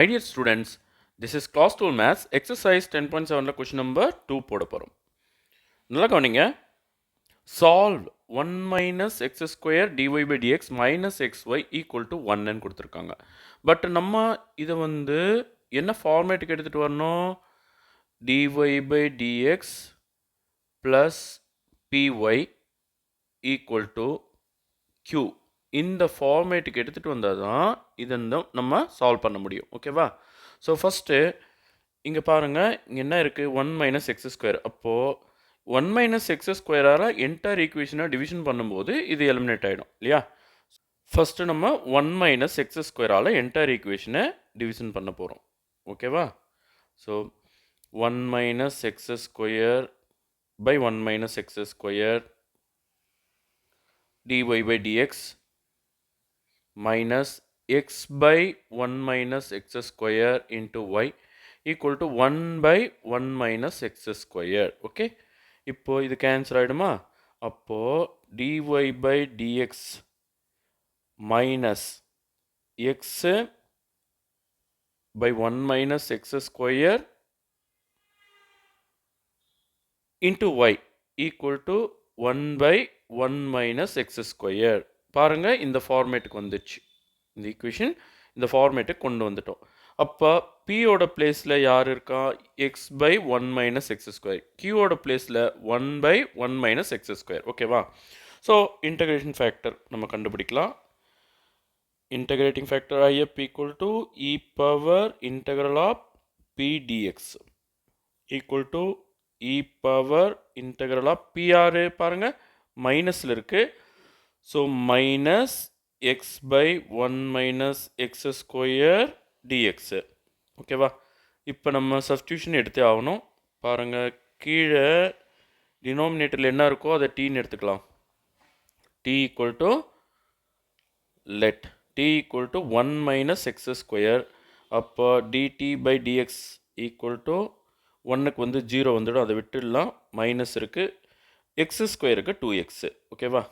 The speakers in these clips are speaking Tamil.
My dear students, this is class 2 maths exercise 10.7 question number 2 போட போறோம். நல்லா கவனிங்க. Solve 1 minus x square dy by dx minus xy equal to 1 ன்னு கொடுத்துருக்காங்க. பட் நம்ம இதை என்ன ஃபார்மேட்டுக்கு எடுத்துகிட்டு வரணும்? dy by dx plus py equal to q. இந்த ஃபார்மேட்டுக்கு எடுத்துகிட்டு வந்தால் தான் இதை நம்ம சால்வ் பண்ண முடியும். ஓகேவா? ஸோ ஃபஸ்ட்டு இங்கே பாருங்கள், இங்கே என்ன இருக்குது? 1 மைனஸ் எக்ஸ் ஸ்கொயர். அப்போது 1 மைனஸ் எக்ஸ் ஸ்கொயரால் என்டையர் ஈக்குவேஷனை டிவிஷன் பண்ணும்போது இது எலிமினேட் ஆகிடும் இல்லையா? ஃபஸ்ட்டு நம்ம 1 மைனஸ் எக்ஸ் ஸ்கொயரால் என்டையர் ஈக்குவேஷனை டிவிஷன் பண்ண போகிறோம். ஓகேவா? So 1 minus x square by 1 minus x square dy by dx minus x by 1 minus x square into y equal to 1 by 1 minus x square. Okay, இப்போ இது கேன்சல் ஆகிடுமா? அப்போ dy by dx minus x by 1 minus x square into y equal to 1 by 1 minus x square. பாருங்க, இந்த ஃபார்மேட்டுக்கு வந்துச்சு. இந்த ஈக்குவேஷன் இந்த ஃபார்மேட்டுக்கு கொண்டு வந்துட்டோம். அப்போ பியோட பிளேஸில் யார் இருக்கா? X by 1 minus x square. கியூவோட பிளேஸில் 1 பை 1 மைனஸ் எக்ஸ் ஸ்கொயர். ஓகேவா? ஸோ இன்டகிரேஷன் ஃபேக்டர் நம்ம கண்டுபிடிக்கலாம். Integrating factor IF equal to e power integral of P dx equal to e power integral of P R. பாருங்கள், மைனஸில் இருக்குது. So minus x by 1 minus x square dx. ஓகேவா? இப்போ நம்ம சப்ஸ்டியூஷன் எடுத்தே ஆகணும். பாருங்கள், கீழே டினாமினேட்டரில் என்ன இருக்கோ அதை டீன்னு எடுத்துக்கலாம். T equal to let t equal to 1 minus x square. அப்போ dt by dx equal to 1க்கு 0 வந்துடும், அதை விட்டுடலாம். மைனஸ் இருக்குது, எக்ஸ் ஸ்கொயருக்கு 2x. ஓகேவா?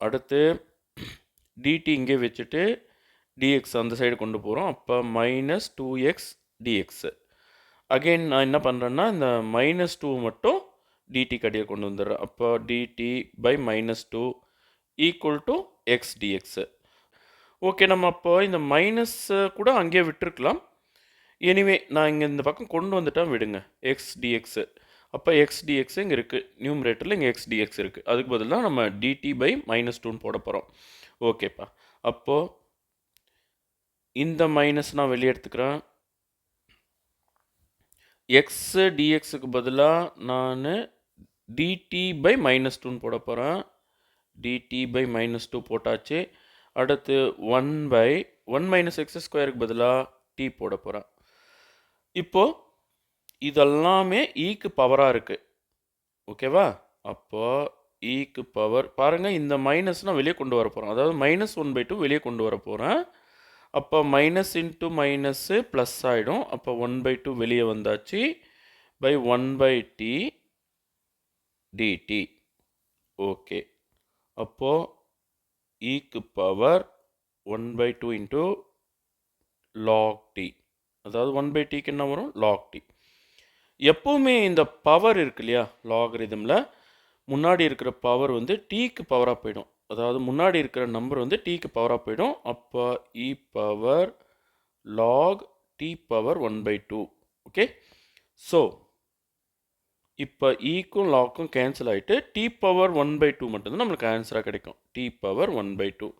அடுத்து டிடி இங்கே வச்சுட்டு டிஎக்ஸ் அந்த சைடு கொண்டு போகிறோம். அப்போ மைனஸ் 2x டிஎக்ஸு. அகெயின் நான் என்ன பண்ணுறேன்னா, இந்த மைனஸ் 2 மட்டும் டிடி கடியை கொண்டு வந்துடுறேன். அப்போ dt by minus 2 equal to x dx. Okay, நம்ம அப்போ இந்த மைனஸ் கூட அங்கேயே விட்டுருக்கலாம். எனிவே நான் இங்கே இந்த பக்கம் கொண்டு வந்துட்டால் விடுங்க, எக்ஸ் டிஎக்ஸு. அப்போ எக்ஸ் டிஎக்ஸ் இங்கே இருக்குது, நியூமரேட்டரில் இங்கே எக்ஸ் டிஎக்ஸ் இருக்குது. அதுக்கு பதிலாக நம்ம டிடி பை மைனஸ் 2 போட போகிறோம். ஓகேப்பா, அப்போது இந்த மைனஸ் நான் வெளியே எடுத்துக்கிறேன். எக்ஸ் டிஎக்ஸுக்கு பதிலாக நான் டிடி பை மைனஸ் 2 போட போகிறேன். டிடி பை மைனஸ் 2 போட்டாச்சு. அடுத்து 1 பை 1 மைனஸ் எக்ஸ் ஸ்கொயருக்கு பதிலாக டி போட போகிறேன். இப்போது இதெல்லாமே ஈக்கு பவராக இருக்குது. ஓகேவா? அப்போது ஈக்கு பவர் பாருங்கள், இந்த மைனஸ் நான் வெளியே கொண்டு வர போகிறேன். அதாவது மைனஸ் 1/2 வெளியே கொண்டு வர போகிறேன். அப்போ மைனஸ் இன்ட்டு மைனஸ்ஸு ப்ளஸ் ஆகிடும். அப்போ 1/2 வெளியே வந்தாச்சு. By 1/t dt. ஓகே, அப்போது ஈக்கு பவர் 1/2 இன்ட்டு லாக் டி. அதாவது 1/tக்கு என்ன வரும்? Log t. எப்போவுமே இந்த பவர் இருக்கு இல்லையா, லாகரிதமில் முன்னாடி இருக்கிற பவர் டீக்கு பவராக போயிடும். அதாவது முன்னாடி இருக்கிற நம்பர் டீக்கு பவராக போயிடும். அப்போ e power log t power 1/2. Okay, so இப்போ ஈக்கும் லாக்கும் கேன்சல் ஆகிட்டு டி பவர் 1/2 மட்டும்தான் நம்மளுக்கு ஆன்சராக கிடைக்கும். T power 1/2.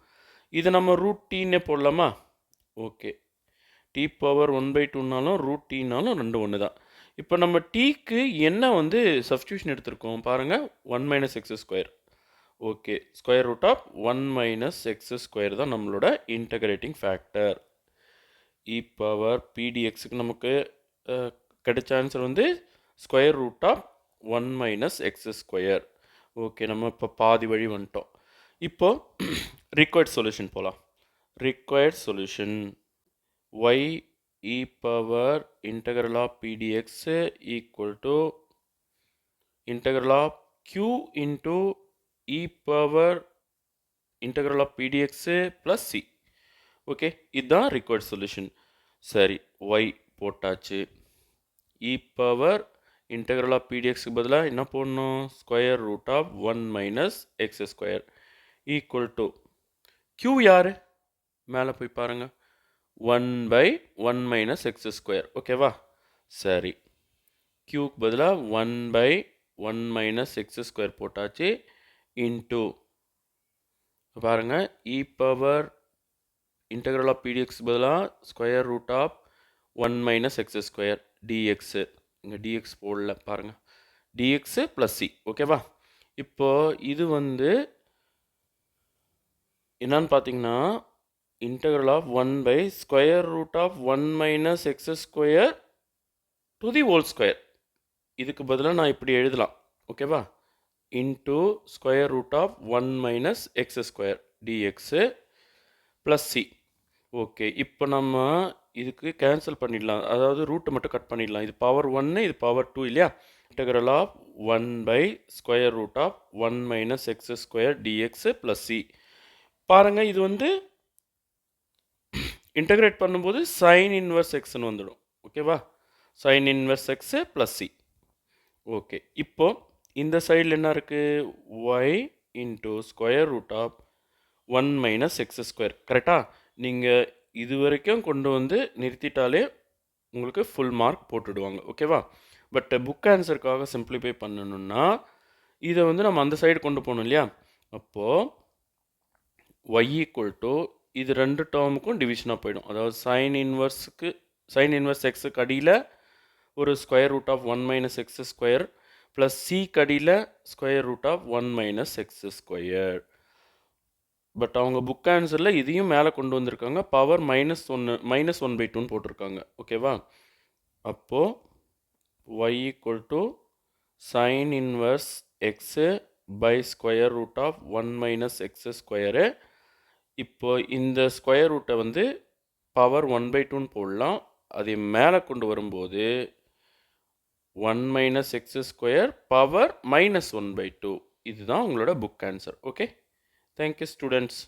இதை நம்ம ரூட் டீன்னே போடலாமா? ஓகே, டி பவர் 1/2னாலும் ரூட் டீனாலும் ரெண்டு ஒன்று தான். இப்போ நம்ம டீக்கு என்ன சப்ஸ்டியூஷன் எடுத்திருக்கோம் பாருங்கள், 1 minus x square. Okay, square root of 1 minus x square தான் நம்மளோட இன்டகிரேட்டிங் ஃபேக்டர். இ பவர் பிடிஎக்ஸுக்கு நமக்கு கிடைச்ச answer square root of 1 minus x square. Okay, நம்ம இப்போ பாதி வழி வந்துட்டோம். இப்போது ரிக்வயர்ட் சொல்யூஷன் போகலாம். Required solution y e power integral of pdx equal to integral of q into e power integral of pdx plus c. Okay, இதுதான் required solution. சரி, y போட்டாச்சு. e பவர் இன்டெக்ரல் ஆஃப் pdxக்கு பதிலாக என்ன போடணும்? Square root of 1 minus x square equal to q யார்? மேலே போய் பாருங்க. 1 பை 1 மைனஸ் எக்ஸ் ஸ்கொயர். ஓகேவா? சரி, க்யூக்கு பதிலாக 1 பை 1 மைனஸ் எக்ஸ் ஸ்கொயர் போட்டாச்சு. இன்டூ பாருங்க, e power integral of pdx பதிலாக square root of 1 minus x square dx. இங்கே டிஎக்ஸ் போடல பாருங்கள். Dx plus c. ஓகேவா? இப்போது இது வந்து என்னன்னு பார்த்தீங்கன்னா integral of 1 by square root of 1 minus x square to the whole square. இதுக்கு பதிலாக நான் இப்படி எழுதலாம். ஓகேவா? Into square root of 1 minus x square dx plus c. Okay, இப்போ நம்ம இதுக்கு கேன்சல் பண்ணிடலாம். அதாவது ரூட்டை மட்டும் கட் பண்ணிடலாம். இது பவர் 1, இது பவர் 2 இல்லையா? Integral of 1 by square root of 1 minus x square dx plus c. பாருங்கள், இது வந்து இன்டகிரேட் பண்ணும்போது சைன் இன்வர்ஸ் எக்ஸ்னு வந்துடும். ஓகேவா? Sine inverse x plus c. Okay, இப்போ இந்த சைடில் என்ன இருக்குது? Y into square root of 1 minus x square. கரெக்டாக? நீங்கள் இது வரைக்கும் கொண்டு வந்து நிறுத்திட்டாலே உங்களுக்கு ஃபுல் மார்க் போட்டுடுவாங்க. ஓகேவா? பட் புக் ஆன்சருக்காக சிம்பிளிஃபை பண்ணணுன்னா இதை வந்து நம்ம அந்த சைடு கொண்டு போகணும் இல்லையா? அப்போது ஒய் ஈக்குவல் டு இது ரெண்டு டேர்முக்கும் டிவிஷனாக போயிடும். அதாவது சைன் இன்வர்ஸ் எக்ஸுக்கு அடியில் ஒரு square root of 1 minus x square plus c கடியில் square root of 1 minus x square. But அவங்க புக் ஆன்சரில் இதையும் மேலே கொண்டு வந்திருக்காங்க. பவர் -1/2 போட்டிருக்காங்க. ஓகேவா? அப்போது y equal to sine inverse x by square root of 1 minus x square. இப்போ இந்த ஸ்கொயர் ரூட்டை வந்து பவர் 1/2 போடலாம். அதை மேலே கொண்டு வரும்போது 1 மைனஸ் எக்ஸ் ஸ்கொயர் பவர் -1/2. இதுதான் உங்களோட book answer. Okay, thank you students.